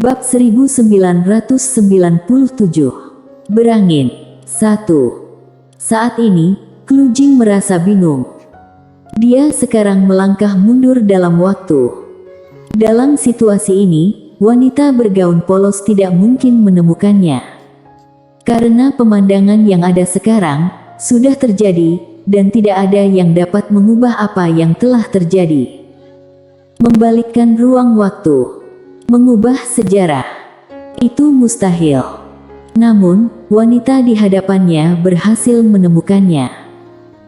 Bab 1997. Berangin. 1. Saat ini, Klujing merasa bingung. Dia sekarang melangkah mundur dalam waktu. Dalam situasi ini, wanita bergaun polos tidak mungkin menemukannya. Karena pemandangan yang ada sekarang, sudah terjadi, dan tidak ada yang dapat mengubah apa yang telah terjadi. Membalikkan ruang waktu. Mengubah sejarah. Itu mustahil. Namun, wanita di hadapannya berhasil menemukannya.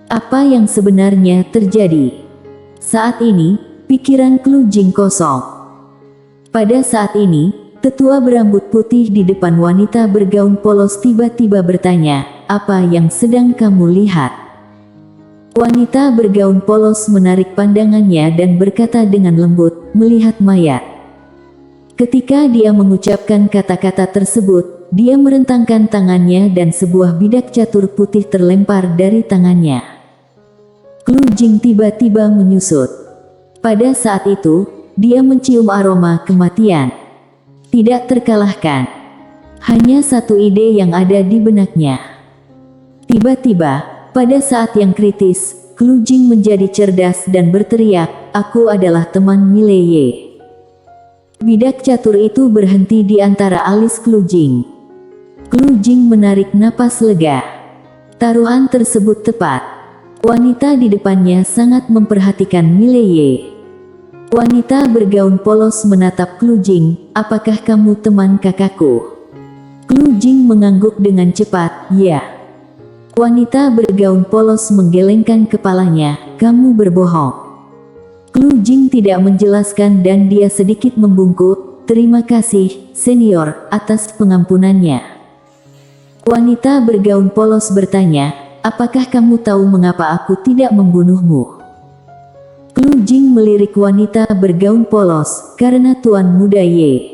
Apa yang sebenarnya terjadi? Saat ini, pikiran Klujing kosong. Pada saat ini, tetua berambut putih di depan wanita bergaun polos tiba-tiba bertanya, "Apa yang sedang kamu lihat?" Wanita bergaun polos menarik pandangannya dan berkata dengan lembut, "Melihat mayat." Ketika dia mengucapkan kata-kata tersebut, dia merentangkan tangannya dan sebuah bidak catur putih terlempar dari tangannya. Klujing tiba-tiba menyusut. Pada saat itu, dia mencium aroma kematian. Tidak terkalahkan. Hanya satu ide yang ada di benaknya. Tiba-tiba, pada saat yang kritis, Klujing menjadi cerdas dan berteriak, "Aku adalah teman Mileye." Bidak catur itu berhenti di antara alis Klujing. Klujing menarik napas lega. Taruhan tersebut tepat. Wanita di depannya sangat memperhatikan Mileye. Wanita bergaun polos menatap Klujing, "Apakah kamu teman kakakku?" Klujing mengangguk dengan cepat, "Ya." Wanita bergaun polos menggelengkan kepalanya, "Kamu berbohong." Klujing tidak menjelaskan dan dia sedikit membungkuk, "Terima kasih, senior, atas pengampunannya." Wanita bergaun polos bertanya, "Apakah kamu tahu mengapa aku tidak membunuhmu?" Klujing melirik wanita bergaun polos, "Karena Tuan Muda Ye."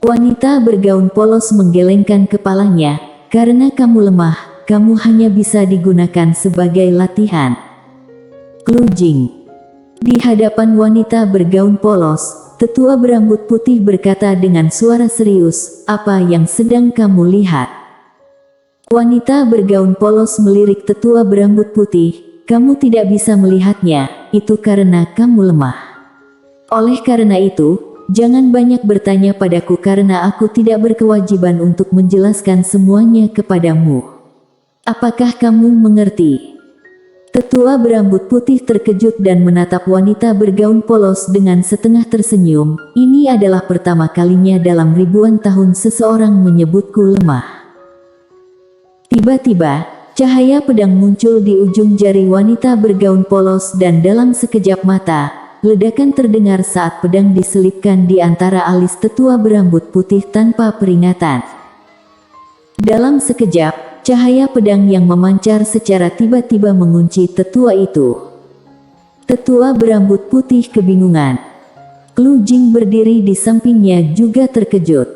Wanita bergaun polos menggelengkan kepalanya, "Karena kamu lemah, kamu hanya bisa digunakan sebagai latihan." Klujing. Di hadapan wanita bergaun polos, tetua berambut putih berkata dengan suara serius, "Apa yang sedang kamu lihat?" Wanita bergaun polos melirik tetua berambut putih, "Kamu tidak bisa melihatnya, itu karena kamu lemah. Oleh karena itu, jangan banyak bertanya padaku karena aku tidak berkewajiban untuk menjelaskan semuanya kepadamu. Apakah kamu mengerti?" Tetua berambut putih terkejut dan menatap wanita bergaun polos dengan setengah tersenyum. "Ini adalah pertama kalinya dalam ribuan tahun seseorang menyebutku lemah." Tiba-tiba, cahaya pedang muncul di ujung jari wanita bergaun polos dan dalam sekejap mata, ledakan terdengar saat pedang diselipkan di antara alis tetua berambut putih tanpa peringatan. Dalam sekejap, cahaya pedang yang memancar secara tiba-tiba mengunci tetua itu. Tetua berambut putih kebingungan. Klujing berdiri di sampingnya juga terkejut.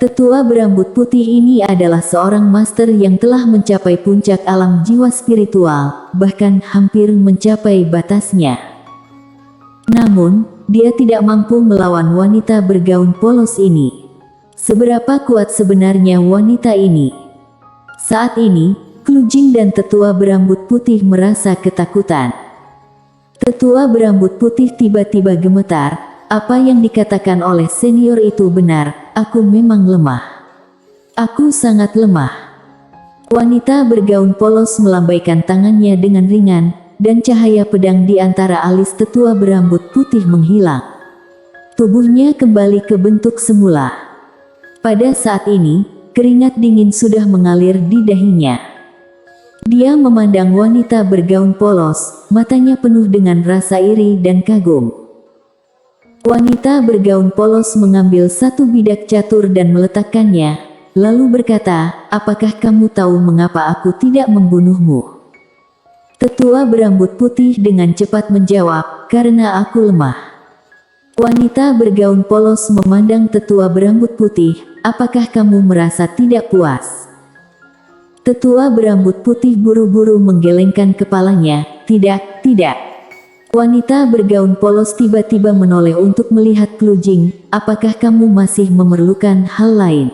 Tetua berambut putih ini adalah seorang master yang telah mencapai puncak alam jiwa spiritual, bahkan hampir mencapai batasnya. Namun, dia tidak mampu melawan wanita bergaun polos ini. Seberapa kuat sebenarnya wanita ini? Saat ini, Klujing dan tetua berambut putih merasa ketakutan. Tetua berambut putih tiba-tiba gemetar, "Apa yang dikatakan oleh senior itu benar, aku memang lemah. Aku sangat lemah." Wanita bergaun polos melambaikan tangannya dengan ringan, dan cahaya pedang di antara alis tetua berambut putih menghilang. Tubuhnya kembali ke bentuk semula. Pada saat ini, keringat dingin sudah mengalir di dahinya. Dia memandang wanita bergaun polos, matanya penuh dengan rasa iri dan kagum. Wanita bergaun polos mengambil satu bidak catur dan meletakkannya, lalu berkata, "Apakah kamu tahu mengapa aku tidak membunuhmu?" Tetua berambut putih dengan cepat menjawab, "Karena aku lemah." Wanita bergaun polos memandang tetua berambut putih, "Apakah kamu merasa tidak puas?" Tetua berambut putih buru-buru menggelengkan kepalanya, "Tidak, tidak." Wanita bergaun polos tiba-tiba menoleh untuk melihat Klu Jing. Apakah kamu masih memerlukan hal lain?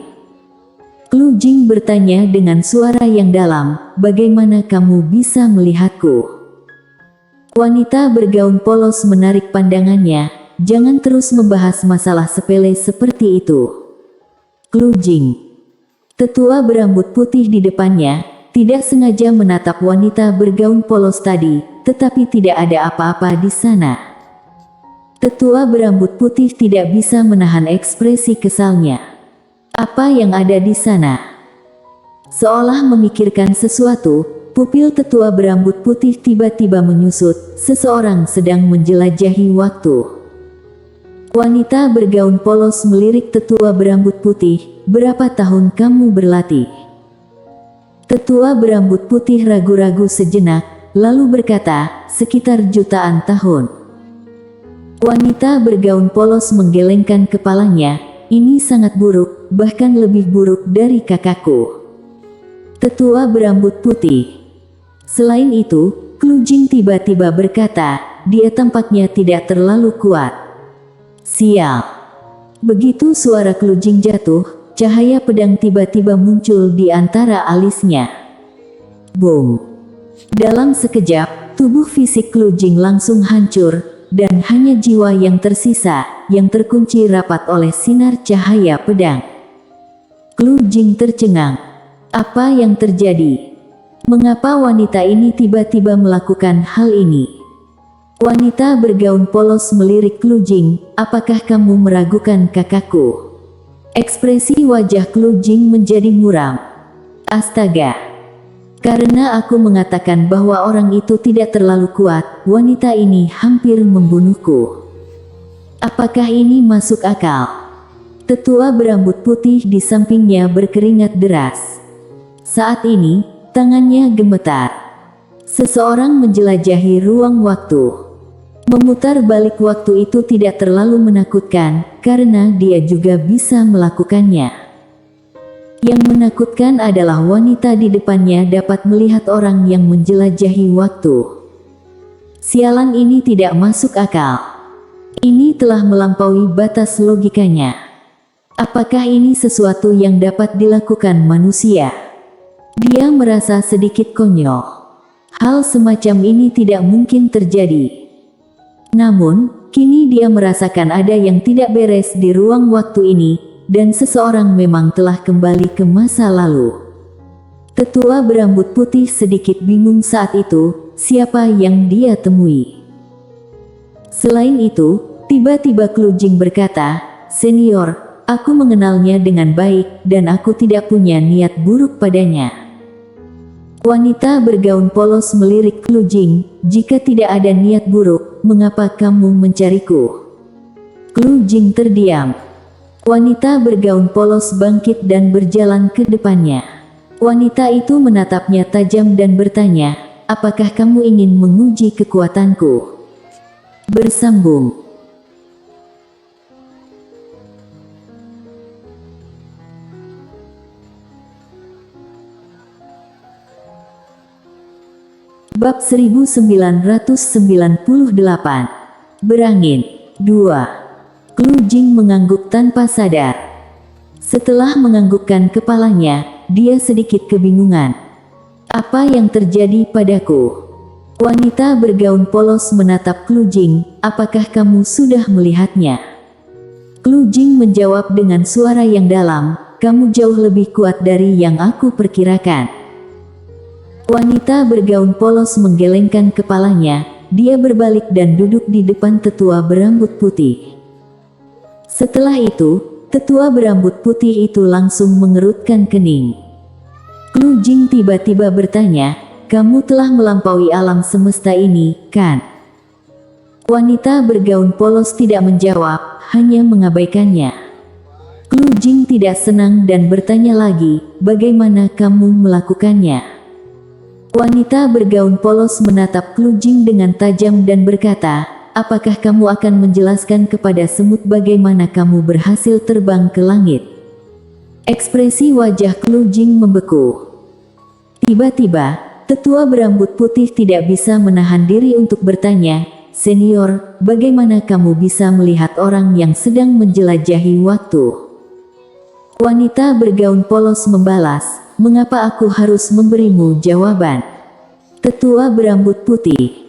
Klu Jing bertanya dengan suara yang dalam, bagaimana kamu bisa melihatku? Wanita bergaun polos menarik pandangannya, jangan terus membahas masalah sepele seperti itu. Klu Jing, tetua berambut putih di depannya, tidak sengaja menatap wanita bergaun polos tadi, tetapi tidak ada apa-apa di sana. Tetua berambut putih tidak bisa menahan ekspresi kesalnya. Apa yang ada di sana? Seolah memikirkan sesuatu, pupil tetua berambut putih tiba-tiba menyusut, seseorang sedang menjelajahi waktu. Wanita bergaun polos melirik tetua berambut putih, berapa tahun kamu berlatih? Tetua berambut putih ragu-ragu sejenak, lalu berkata, sekitar jutaan tahun. Wanita bergaun polos menggelengkan kepalanya, ini sangat buruk, bahkan lebih buruk dari kakakku. Tetua berambut putih. Selain itu, Klu Jing tiba-tiba berkata, dia tampaknya tidak terlalu kuat. Sial. Begitu suara Klu Jing jatuh, cahaya pedang tiba-tiba muncul di antara alisnya. Boom. Dalam sekejap, tubuh fisik Klu Jing langsung hancur, dan hanya jiwa yang tersisa, yang terkunci rapat oleh sinar cahaya pedang. Klu Jing tercengang. Apa yang terjadi? Mengapa wanita ini tiba-tiba melakukan hal ini? Wanita bergaun polos melirik Klu Jing, apakah kamu meragukan kakakku? Ekspresi wajah Klu Jing menjadi muram. Astaga. Karena aku mengatakan bahwa orang itu tidak terlalu kuat, wanita ini hampir membunuhku. Apakah ini masuk akal? Tetua berambut putih di sampingnya berkeringat deras. Saat ini, tangannya gemetar. Seseorang menjelajahi ruang waktu. Memutar balik waktu itu tidak terlalu menakutkan, karena dia juga bisa melakukannya. Yang menakutkan adalah wanita di depannya dapat melihat orang yang menjelajahi waktu. Sialan ini tidak masuk akal. Ini telah melampaui batas logikanya. Apakah ini sesuatu yang dapat dilakukan manusia? Dia merasa sedikit konyol. Hal semacam ini tidak mungkin terjadi. Namun, kini dia merasakan ada yang tidak beres di ruang waktu ini, dan seseorang memang telah kembali ke masa lalu. Tetua berambut putih sedikit bingung saat itu, siapa yang dia temui. Selain itu, tiba-tiba Klu Jing berkata, "Senior, aku mengenalnya dengan baik, dan aku tidak punya niat buruk padanya." Wanita bergaun polos melirik Klu Jing, jika tidak ada niat buruk, mengapa kamu mencariku? Klu Jing terdiam. Wanita bergaun polos bangkit dan berjalan ke depannya. Wanita itu menatapnya tajam dan bertanya, apakah kamu ingin menguji kekuatanku? Bersambung. Bab 1998. Berangin. 2. Klu Jing mengangguk tanpa sadar. Setelah menganggukkan kepalanya, dia sedikit kebingungan. Apa yang terjadi padaku? Wanita bergaun polos menatap Klu Jing, apakah kamu sudah melihatnya? Klu Jing menjawab dengan suara yang dalam, kamu jauh lebih kuat dari yang aku perkirakan. Wanita bergaun polos menggelengkan kepalanya, dia berbalik dan duduk di depan tetua berambut putih. Setelah itu, tetua berambut putih itu langsung mengerutkan kening. Klu Jing tiba-tiba bertanya, kamu telah melampaui alam semesta ini, kan? Wanita bergaun polos tidak menjawab, hanya mengabaikannya. Klu Jing tidak senang dan bertanya lagi, bagaimana kamu melakukannya? Wanita bergaun polos menatap Klu Jing dengan tajam dan berkata, apakah kamu akan menjelaskan kepada semut bagaimana kamu berhasil terbang ke langit? Ekspresi wajah Klu Jing membeku. Tiba-tiba, tetua berambut putih tidak bisa menahan diri untuk bertanya, "Senior, bagaimana kamu bisa melihat orang yang sedang menjelajahi waktu?" Wanita bergaun polos membalas, "Mengapa aku harus memberimu jawaban?" Tetua berambut putih.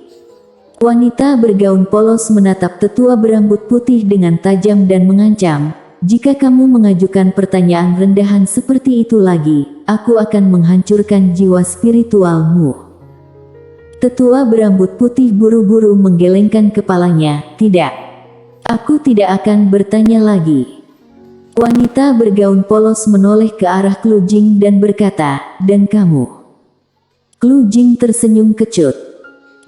Wanita bergaun polos menatap tetua berambut putih dengan tajam dan mengancam, "Jika kamu mengajukan pertanyaan rendahan seperti itu lagi, aku akan menghancurkan jiwa spiritualmu." Tetua berambut putih buru-buru menggelengkan kepalanya, "Tidak. Aku tidak akan bertanya lagi." Wanita bergaun polos menoleh ke arah Klu Jing dan berkata, "Dan kamu?" Klu Jing tersenyum kecut.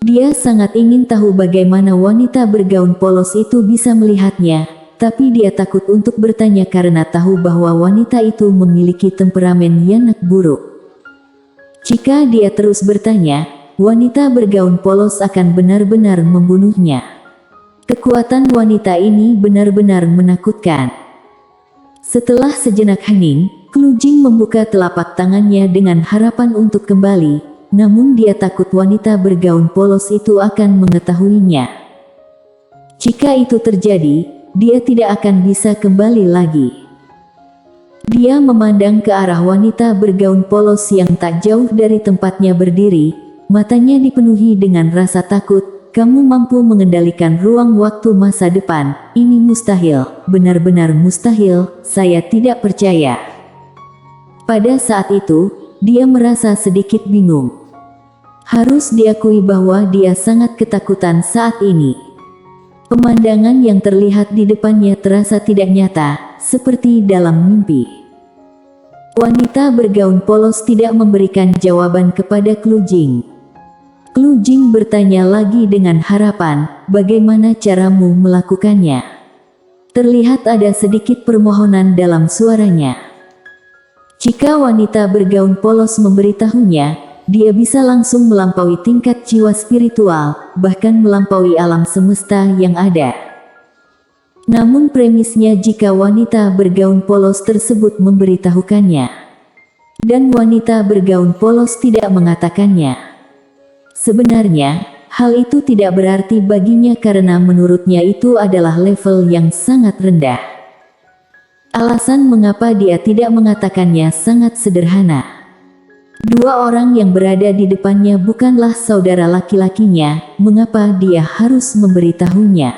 Dia sangat ingin tahu bagaimana wanita bergaun polos itu bisa melihatnya, tapi dia takut untuk bertanya karena tahu bahwa wanita itu memiliki temperamen yang buruk. Jika dia terus bertanya, wanita bergaun polos akan benar-benar membunuhnya. Kekuatan wanita ini benar-benar menakutkan. Setelah sejenak hening, Klu Jing membuka telapak tangannya dengan harapan untuk kembali. Namun dia takut wanita bergaun polos itu akan mengetahuinya. Jika itu terjadi, dia tidak akan bisa kembali lagi. Dia memandang ke arah wanita bergaun polos yang tak jauh dari tempatnya berdiri, matanya dipenuhi dengan rasa takut. "Kamu mampu mengendalikan ruang waktu masa depan, ini mustahil, benar-benar mustahil, saya tidak percaya." Pada saat itu, dia merasa sedikit bingung. Harus diakui bahwa dia sangat ketakutan saat ini. Pemandangan yang terlihat di depannya terasa tidak nyata, seperti dalam mimpi. Wanita bergaun polos tidak memberikan jawaban kepada Klu Jing. Klu Jing bertanya lagi dengan harapan, "Bagaimana caramu melakukannya?" Terlihat ada sedikit permohonan dalam suaranya. Jika wanita bergaun polos memberitahunya, dia bisa langsung melampaui tingkat jiwa spiritual, bahkan melampaui alam semesta yang ada. Namun premisnya jika wanita bergaun polos tersebut memberitahukannya, dan wanita bergaun polos tidak mengatakannya. Sebenarnya, hal itu tidak berarti baginya karena menurutnya itu adalah level yang sangat rendah. Alasan mengapa dia tidak mengatakannya sangat sederhana. Dua orang yang berada di depannya bukanlah saudara laki-lakinya, mengapa dia harus memberitahunya?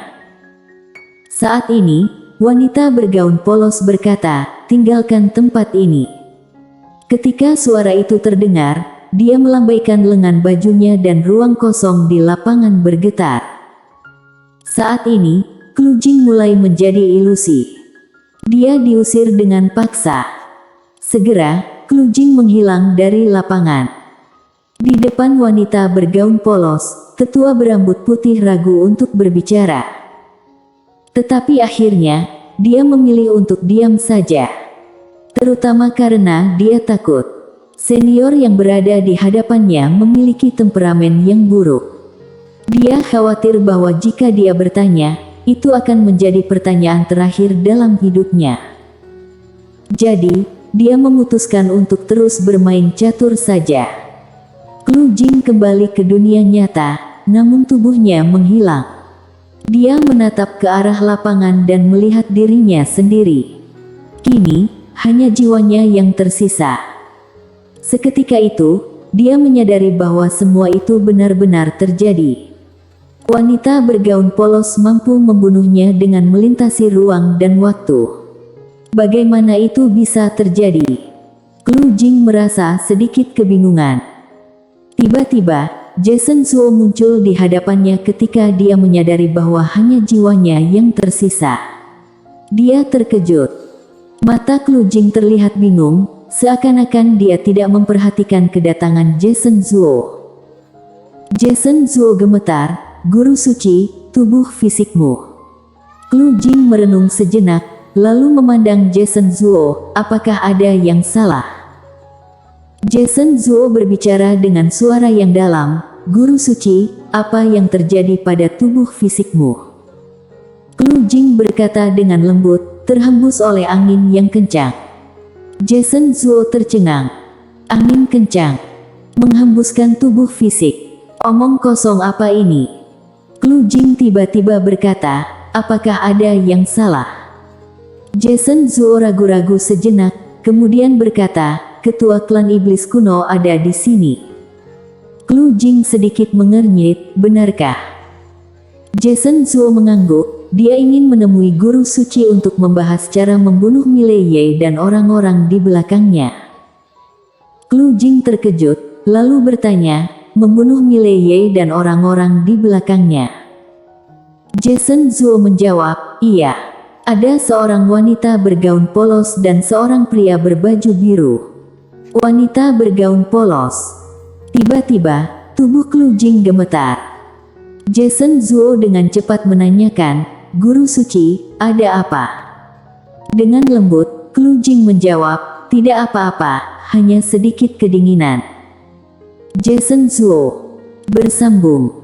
Saat ini, wanita bergaun polos berkata, "Tinggalkan tempat ini." Ketika suara itu terdengar, dia melambaikan lengan bajunya dan ruang kosong di lapangan bergetar. Saat ini, Klu Jing mulai menjadi ilusi. Dia diusir dengan paksa. Segera, Klu Jing menghilang dari lapangan. Di depan wanita bergaun polos, tetua berambut putih ragu untuk berbicara. Tetapi akhirnya, dia memilih untuk diam saja. Terutama karena dia takut. Senior yang berada di hadapannya memiliki temperamen yang buruk. Dia khawatir bahwa jika dia bertanya, itu akan menjadi pertanyaan terakhir dalam hidupnya. Jadi, dia memutuskan untuk terus bermain catur saja. Klu Jing kembali ke dunia nyata, namun tubuhnya menghilang. Dia menatap ke arah lapangan dan melihat dirinya sendiri. Kini, hanya jiwanya yang tersisa. Seketika itu, dia menyadari bahwa semua itu benar-benar terjadi. Wanita bergaun polos mampu membunuhnya dengan melintasi ruang dan waktu. Bagaimana itu bisa terjadi? Klu Jing merasa sedikit kebingungan. Tiba-tiba, Jason Zuo muncul di hadapannya ketika dia menyadari bahwa hanya jiwanya yang tersisa. Dia terkejut. Mata Klu Jing terlihat bingung, seakan-akan dia tidak memperhatikan kedatangan Jason Zuo. Jason Zuo gemetar, "Guru suci, tubuh fisikmu." Klu Jing merenung sejenak, lalu memandang Jason Zuo, apakah ada yang salah? Jason Zuo berbicara dengan suara yang dalam, "Guru suci, apa yang terjadi pada tubuh fisikmu?" Klu Jing berkata dengan lembut, terhembus oleh angin yang kencang. Jason Zuo tercengang. Angin kencang menghembuskan tubuh fisik. Omong kosong apa ini? Klu Jing tiba-tiba berkata, apakah ada yang salah? Jason Zuo ragu-ragu sejenak, kemudian berkata, ketua klan iblis kuno ada di sini. Klu Jing sedikit mengernyit, benarkah? Jason Zuo mengangguk, dia ingin menemui guru suci untuk membahas cara membunuh Milei Ye dan orang-orang di belakangnya. Klu Jing terkejut, lalu bertanya, membunuh Milei Ye dan orang-orang di belakangnya. Jason Zuo menjawab, iya. Ada seorang wanita bergaun polos dan seorang pria berbaju biru. Wanita bergaun polos. Tiba-tiba, tubuh Klu Jing gemetar. Jason Zuo dengan cepat menanyakan, Guru Suci, ada apa? Dengan lembut, Klu Jing menjawab, tidak apa-apa, hanya sedikit kedinginan. Jason Zuo bersambung.